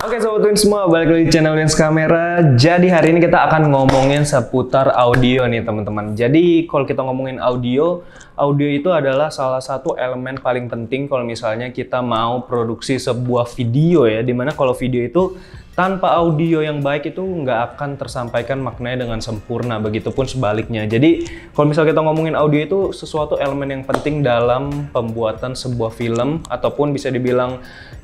Oke Sobat Win semua, balik lagi di channel Wins Kamera. Jadi hari ini kita akan ngomongin seputar audio nih teman-teman. Jadi kalau kita ngomongin audio itu adalah salah satu elemen paling penting kalau misalnya kita mau produksi sebuah video ya. Dimana kalau video itu tanpa audio yang baik itu nggak akan tersampaikan maknanya dengan sempurna, begitupun sebaliknya. Jadi kalau misalnya kita ngomongin audio itu sesuatu elemen yang penting dalam pembuatan sebuah film ataupun bisa dibilang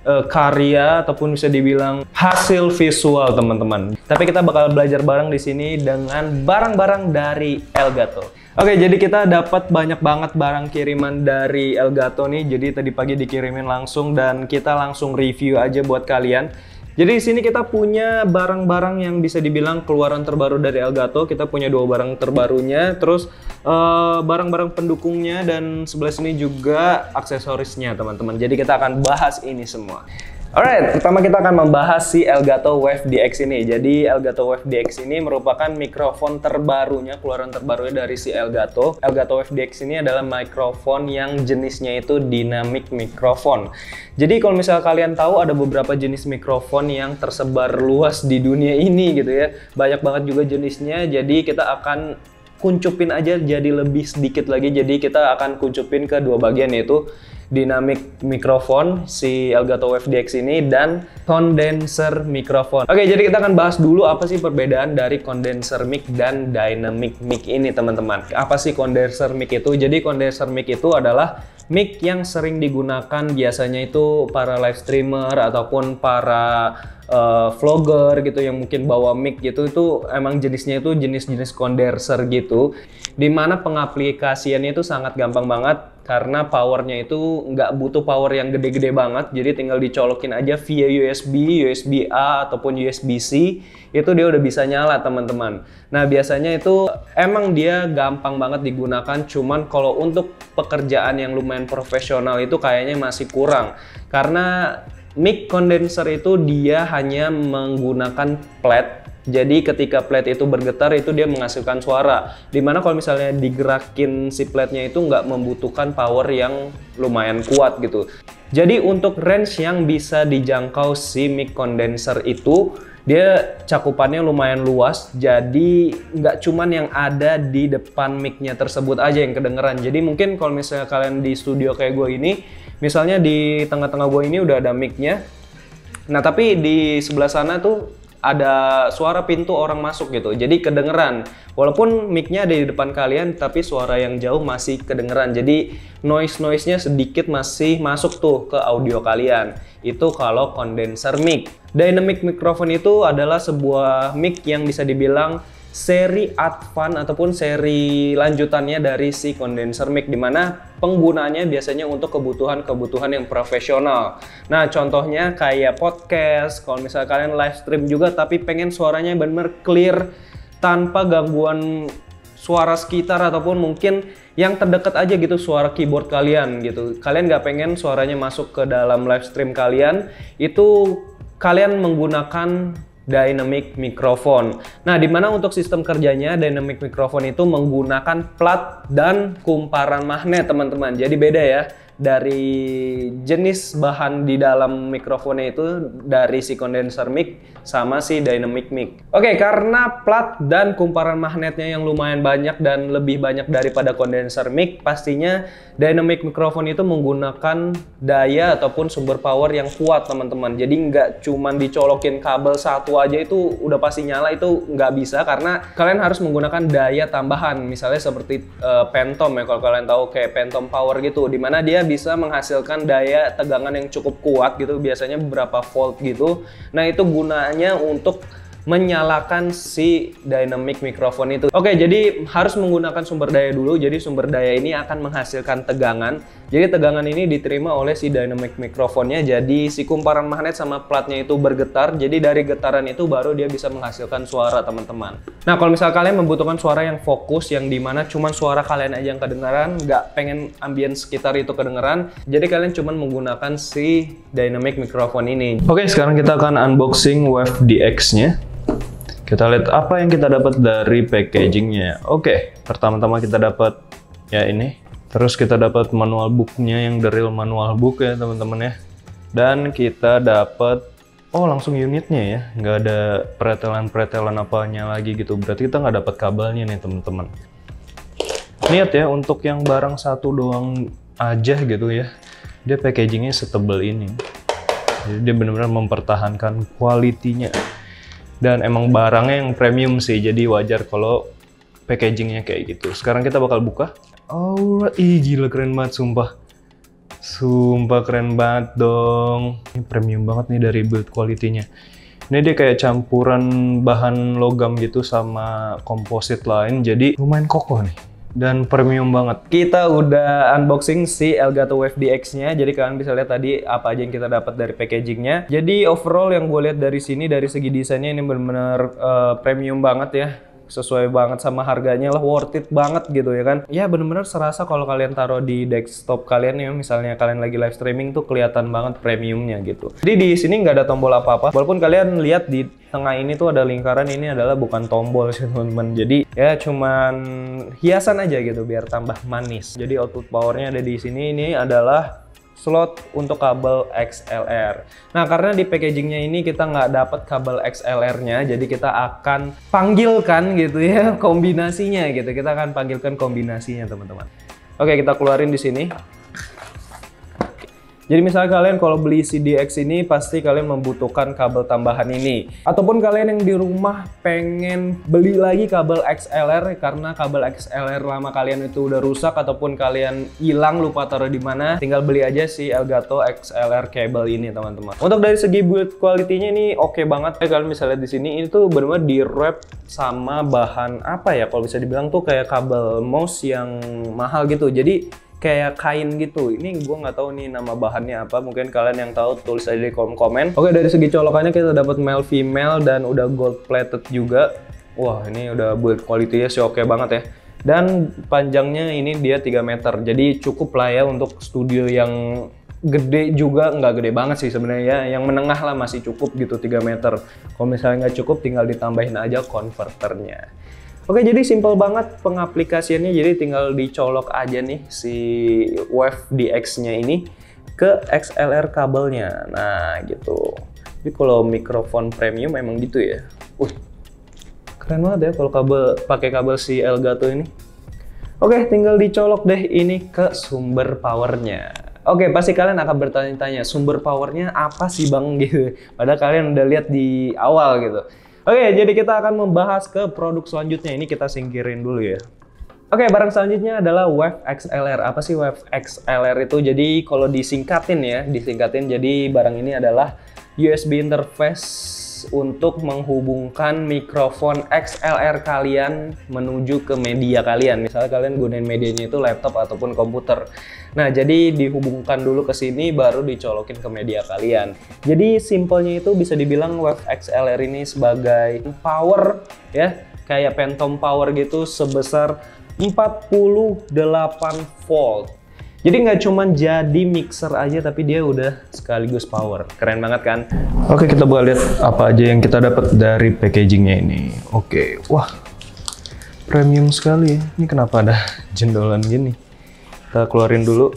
karya ataupun bisa dibilang hasil visual teman-teman. Tapi kita bakal belajar bareng di sini dengan barang-barang dari Elgato. Oke, jadi kita dapat banyak banget barang kiriman dari Elgato nih. Jadi tadi pagi dikirimin langsung dan kita langsung review aja buat kalian. Jadi di sini kita punya barang-barang yang bisa dibilang keluaran terbaru dari Elgato. Kita punya dua barang terbarunya, terus barang-barang pendukungnya, dan sebelah sini juga aksesorisnya teman-teman. Jadi kita akan bahas ini semua. Alright, pertama kita akan membahas si Elgato Wave DX ini. Jadi Elgato Wave DX ini merupakan mikrofon terbarunya, keluaran terbarunya dari si Elgato. Elgato Wave DX ini adalah mikrofon yang jenisnya itu dynamic microphone. Jadi kalau misalnya kalian tahu ada beberapa jenis mikrofon yang tersebar luas di dunia ini gitu ya. Banyak banget juga jenisnya, jadi kita akan kuncupin aja jadi lebih sedikit lagi. Jadi kita akan kuncupin ke dua bagian, yaitu dynamic microphone si Elgato Wave DX ini dan condenser microphone. Oke, jadi kita akan bahas dulu apa sih perbedaan dari condenser mic dan dynamic mic ini teman-teman. Apa sih condenser mic itu? Jadi condenser mic itu adalah mic yang sering digunakan biasanya itu para live streamer ataupun para vlogger gitu yang mungkin bawa mic gitu. Itu emang jenisnya itu jenis-jenis condenser gitu, dimana pengaplikasiannya itu sangat gampang banget karena powernya itu nggak butuh power yang gede-gede banget. Jadi tinggal dicolokin aja via USB, USB-A ataupun USB-C, itu dia udah bisa nyala teman-teman. Nah biasanya itu emang dia gampang banget digunakan, cuman kalau untuk pekerjaan yang lumayan profesional itu kayaknya masih kurang. Karena mic condenser itu dia hanya menggunakan plat. Jadi ketika plate itu bergetar itu dia menghasilkan suara. Dimana kalau misalnya digerakin si plate-nya itu nggak membutuhkan power yang lumayan kuat gitu. Jadi untuk range yang bisa dijangkau si mic condenser itu dia cakupannya lumayan luas. Jadi nggak cuman yang ada di depan mic-nya tersebut aja yang kedengeran. Jadi mungkin kalau misalnya kalian di studio kayak gue ini, misalnya di tengah-tengah gue ini udah ada mic-nya. Nah tapi di sebelah sana tuh ada suara pintu orang masuk gitu, jadi kedengeran walaupun mic-nya ada di depan kalian, tapi suara yang jauh masih kedengeran. Jadi noise-nya sedikit masih masuk tuh ke audio kalian. Itu kalau condenser mic. Dynamic microphone itu adalah sebuah mic yang bisa dibilang seri advance ataupun seri lanjutannya dari si condenser mic, dimana penggunaannya biasanya untuk kebutuhan yang profesional. Nah contohnya kayak podcast, kalau misalnya kalian live stream juga tapi pengen suaranya benar-benar clear tanpa gangguan suara sekitar ataupun mungkin yang terdekat aja gitu suara keyboard kalian gitu. Kalian nggak pengen suaranya masuk ke dalam live stream kalian, itu kalian menggunakan dynamic microphone. Nah, dimana untuk sistem kerjanya dynamic microphone itu menggunakan plat dan kumparan magnet teman-teman. Jadi beda ya dari jenis bahan di dalam mikrofonnya itu dari si condenser mic sama si dynamic mic. Oke, karena plat dan kumparan magnetnya yang lumayan banyak dan lebih banyak daripada condenser mic, pastinya dynamic microphone itu menggunakan daya ataupun sumber power yang kuat teman-teman. Jadi nggak cuman dicolokin kabel satu aja itu udah pasti nyala, itu nggak bisa karena kalian harus menggunakan daya tambahan. Misalnya seperti Phantom ya, kalau kalian tahu kayak Phantom Power gitu, dimana dia bisa menghasilkan daya tegangan yang cukup kuat gitu, biasanya beberapa volt gitu. Nah itu gunanya untuk menyalakan si dynamic microphone itu. Oke, jadi harus menggunakan sumber daya dulu. Jadi sumber daya ini akan menghasilkan tegangan. Jadi tegangan ini diterima oleh si dynamic microphone-nya. Jadi si kumparan magnet sama platnya itu bergetar. Jadi dari getaran itu baru dia bisa menghasilkan suara teman-teman. Nah kalau misalnya kalian membutuhkan suara yang fokus, yang dimana cuman suara kalian aja yang kedengaran, nggak pengen ambience sekitar itu kedengeran, jadi kalian cuman menggunakan si dynamic microphone ini. Oke, sekarang kita akan unboxing Wave DX-nya. Kita lihat apa yang kita dapat dari packagingnya. Oke, pertama-tama kita dapat ya ini. Terus kita dapat manual booknya yang the real manual book ya teman-teman ya. Dan kita dapat Oh, langsung unitnya ya, nggak ada pretelan-pretelan apanya lagi gitu. Berarti kita nggak dapat kabelnya nih teman-teman. Lihat ya, untuk yang barang satu doang aja gitu ya, dia packagingnya setebal ini. Jadi dia benar-benar mempertahankan kualitinya. Dan emang barangnya yang premium sih, jadi wajar kalau packagingnya kayak gitu. Sekarang kita bakal buka. Oh, ih gila keren banget sumpah. Sumpah keren banget dong. Ini premium banget nih dari build quality-nya. Ini dia kayak campuran bahan logam gitu sama komposit lain, jadi lumayan kokoh nih. Dan premium banget. Kita udah unboxing si Elgato Wave DX-nya, jadi kalian bisa lihat tadi apa aja yang kita dapat dari packagingnya. Jadi overall yang gue lihat dari sini, dari segi desainnya ini benar-benar premium banget ya. Sesuai banget sama harganya lah, worth it banget gitu ya kan. Ya bener-bener serasa kalau kalian taruh di desktop kalian ya, misalnya kalian lagi live streaming tuh kelihatan banget premiumnya gitu. Jadi di sini nggak ada tombol apa-apa, walaupun kalian lihat di tengah ini tuh ada lingkaran, ini adalah bukan tombol sih teman-teman. Jadi ya cuman hiasan aja gitu biar tambah manis. Jadi output powernya ada di sini, ini adalah slot untuk kabel XLR. Nah, karena di packagingnya ini kita nggak dapat kabel XLR-nya, jadi kita akan panggilkan gitu ya kombinasinya gitu. Kita akan panggilkan kombinasinya teman-teman. Oke, kita keluarin di sini. Jadi misalnya kalian kalau beli CDX ini pasti kalian membutuhkan kabel tambahan ini. Ataupun kalian yang di rumah pengen beli lagi kabel XLR karena kabel XLR lama kalian itu udah rusak ataupun kalian hilang lupa taruh di mana, tinggal beli aja si Elgato XLR cable ini teman-teman. Untuk dari segi build quality-nya ini oke banget. Kalian bisa lihat di sini ini tuh benar-benar di wrap sama bahan apa ya, kalau bisa dibilang tuh kayak kabel mouse yang mahal gitu. Jadi kayak kain gitu. Ini gue nggak tahu nih nama bahannya apa. Mungkin kalian yang tahu tulis aja di kolom komen. Oke, dari segi colokannya kita dapat male female dan udah gold plated juga. Wah, ini udah build quality-nya sih oke banget ya. Dan panjangnya ini dia 3 meter. Jadi cukup lah ya untuk studio yang gede juga, nggak gede banget sih sebenarnya. Yang menengah lah masih cukup gitu 3 meter. Kalau misalnya nggak cukup tinggal ditambahin aja konverternya. Oke, jadi simple banget pengaplikasiannya, jadi tinggal dicolok aja nih si Wave DX-nya ini ke XLR kabelnya. Nah, gitu. Jadi kalau mikrofon premium emang gitu ya. Keren banget ya kalau pakai kabel si Elgato ini. Oke, tinggal dicolok deh ini ke sumber powernya. Oke, pasti kalian akan bertanya-tanya, sumber powernya apa sih Bang gitu. Padahal kalian udah lihat di awal gitu. Oke, jadi kita akan membahas ke produk selanjutnya. Ini kita singkirin dulu ya. Oke, barang selanjutnya adalah Wave XLR. Apa sih Wave XLR itu? Jadi kalau disingkatin ya, jadi barang ini adalah USB interface untuk menghubungkan mikrofon XLR kalian menuju ke media kalian. Misalnya kalian gunain medianya itu laptop ataupun komputer. Nah, jadi dihubungkan dulu ke sini baru dicolokin ke media kalian. Jadi simpelnya itu bisa dibilang Wave XLR ini sebagai power ya, kayak phantom power gitu sebesar 48 volt. Jadi nggak cuma jadi mixer aja, tapi dia udah sekaligus power. Keren banget kan? Oke, kita buka lihat apa aja yang kita dapat dari packagingnya ini. Oke, wah, premium sekali ya. Ini kenapa ada jendolan gini? Kita keluarin dulu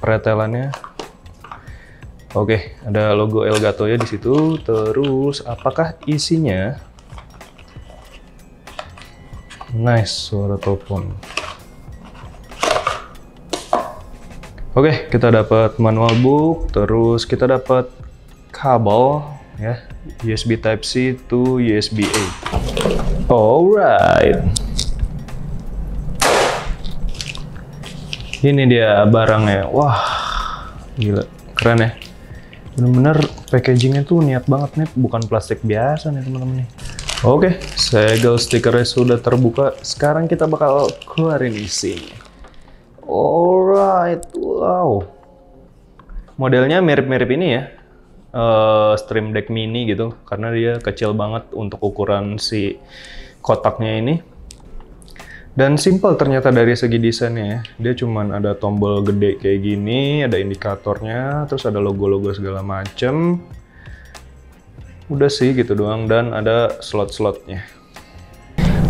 pretelannya. Oke, ada logo Elgato ya di situ. Terus, apakah isinya? Nice, suara telepon. Oke, kita dapat manual book, terus kita dapat kabel ya, USB Type-C to USB-A. Alright. Ini dia barangnya. Wah, gila, keren ya. Bener-bener packagingnya tuh niat banget nih, bukan plastik biasa nih teman-teman nih. Oke, segel stikernya sudah terbuka. Sekarang kita bakal keluarin isinya. Alright, wow. Modelnya mirip-mirip ini ya, Stream Deck Mini gitu, karena dia kecil banget untuk ukuran si kotaknya ini. Dan simple ternyata dari segi desainnya ya. Dia cuman ada tombol gede kayak gini, ada indikatornya, terus ada logo-logo segala macem. Udah sih gitu doang, dan ada slot-slotnya.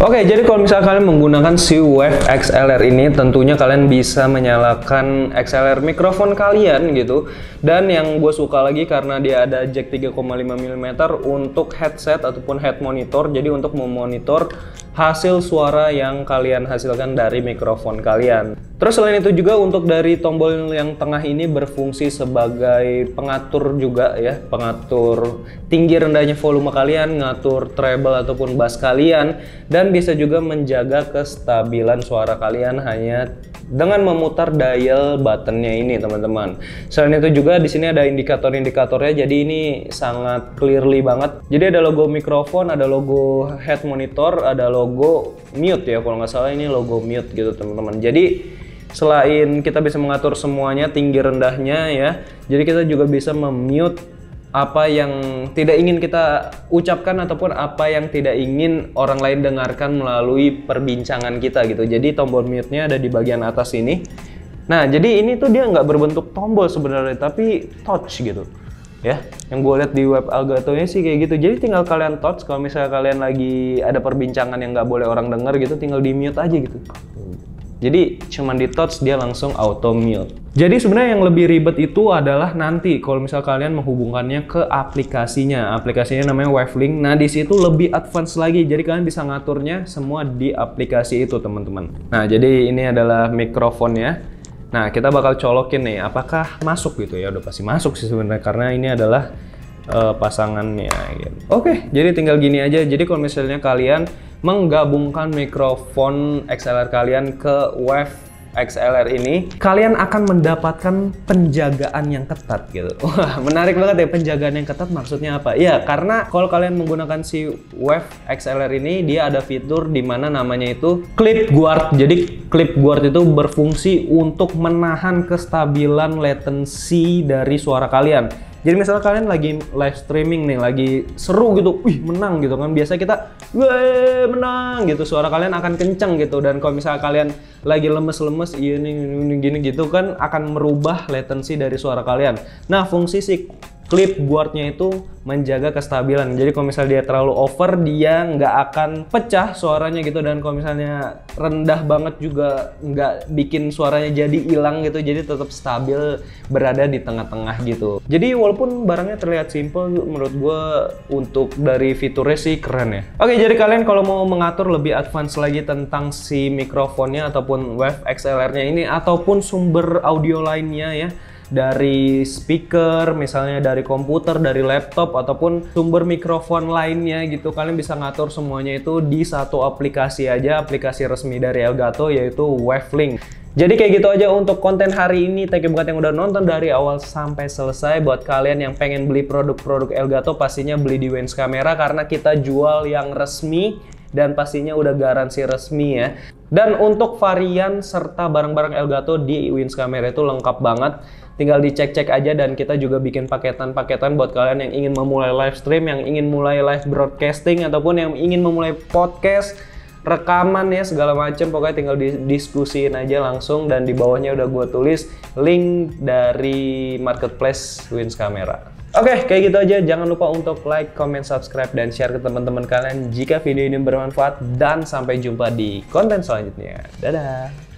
Oke, jadi kalau misalnya kalian menggunakan si Wave XLR ini, tentunya kalian bisa menyalakan XLR mikrofon kalian gitu. Dan yang gue suka lagi karena dia ada jack 3,5 mm untuk headset ataupun head monitor. Jadi untuk memonitor hasil suara yang kalian hasilkan dari mikrofon kalian. Terus selain itu juga untuk dari tombol yang tengah ini berfungsi sebagai pengatur juga ya, pengatur tinggi rendahnya volume kalian, ngatur treble ataupun bass kalian, dan bisa juga menjaga kestabilan suara kalian hanya dengan memutar dial buttonnya ini, teman-teman. Selain itu juga di sini ada indikator-indikatornya, jadi ini sangat clearly banget. Jadi ada logo mikrofon, ada logo head monitor, ada logo mute ya, kalau nggak salah ini logo mute gitu, teman-teman. Jadi selain kita bisa mengatur semuanya tinggi rendahnya ya, jadi kita juga bisa memute apa yang tidak ingin kita ucapkan ataupun apa yang tidak ingin orang lain dengarkan melalui perbincangan kita gitu. Jadi tombol mute-nya ada di bagian atas ini. Nah, jadi ini tuh dia nggak berbentuk tombol sebenarnya, tapi touch gitu ya. Yang gue lihat di web Elgato-nya sih kayak gitu. Jadi tinggal kalian touch, kalau misalnya kalian lagi ada perbincangan yang nggak boleh orang denger gitu, tinggal di mute aja gitu. Jadi cuman di touch dia langsung auto mute. Jadi sebenarnya yang lebih ribet itu adalah nanti kalau misal kalian menghubungkannya ke aplikasinya. Aplikasinya namanya Wavelink. Nah, di situ lebih advance lagi. Jadi kalian bisa ngaturnya semua di aplikasi itu, teman-teman. Nah, jadi ini adalah mikrofonnya. Nah, kita bakal colokin nih, apakah masuk gitu ya? Udah pasti masuk sih sebenarnya karena ini adalah pasangannya gitu. Oke, jadi tinggal gini aja. Jadi kalau misalnya kalian menggabungkan mikrofon XLR kalian ke Wave XLR ini, kalian akan mendapatkan penjagaan yang ketat gitu. Wah, menarik banget ya, penjagaan yang ketat maksudnya apa? Ya, karena kalau kalian menggunakan si Wave XLR ini, dia ada fitur di mana namanya itu clip guard. Jadi clip guard itu berfungsi untuk menahan kestabilan latency dari suara kalian. Jadi misalnya kalian lagi live streaming nih, lagi seru gitu, wih menang gitu kan. Biasa kita, weh menang gitu, suara kalian akan kenceng gitu. Dan kalau misalnya kalian lagi lemes-lemes, iya nih gini gitu kan, akan merubah latency dari suara kalian. Nah, fungsi si clip guardnya itu menjaga kestabilan. Jadi kalau misalnya dia terlalu over, dia nggak akan pecah suaranya gitu. Dan kalau misalnya rendah banget juga nggak bikin suaranya jadi hilang gitu. Jadi tetap stabil berada di tengah-tengah gitu. Jadi walaupun barangnya terlihat simple, menurut gue untuk dari fiturnya sih keren ya. Oke, jadi kalian kalau mau mengatur lebih advance lagi tentang si mikrofonnya ataupun Wave XLR-nya ini ataupun sumber audio lainnya ya, dari speaker, misalnya dari komputer, dari laptop, ataupun sumber mikrofon lainnya gitu, kalian bisa ngatur semuanya itu di satu aplikasi aja, aplikasi resmi dari Elgato yaitu Wavelink. Jadi kayak gitu aja untuk konten hari ini. Thank you buat yang udah nonton dari awal sampai selesai. Buat kalian yang pengen beli produk-produk Elgato, pastinya beli di Wins Camera karena kita jual yang resmi dan pastinya udah garansi resmi ya. Dan untuk varian serta barang-barang Elgato di Wins Camera itu lengkap banget. Tinggal dicek-cek aja, dan kita juga bikin paketan-paketan buat kalian yang ingin memulai live stream, yang ingin mulai live broadcasting, ataupun yang ingin memulai podcast, rekaman ya, segala macam. Pokoknya tinggal didiskusiin aja langsung, dan di bawahnya udah gue tulis link dari marketplace Wins Camera. Oke, kayak gitu aja. Jangan lupa untuk like, comment, subscribe, dan share ke teman-teman kalian jika video ini bermanfaat. Dan sampai jumpa di konten selanjutnya. Dadah!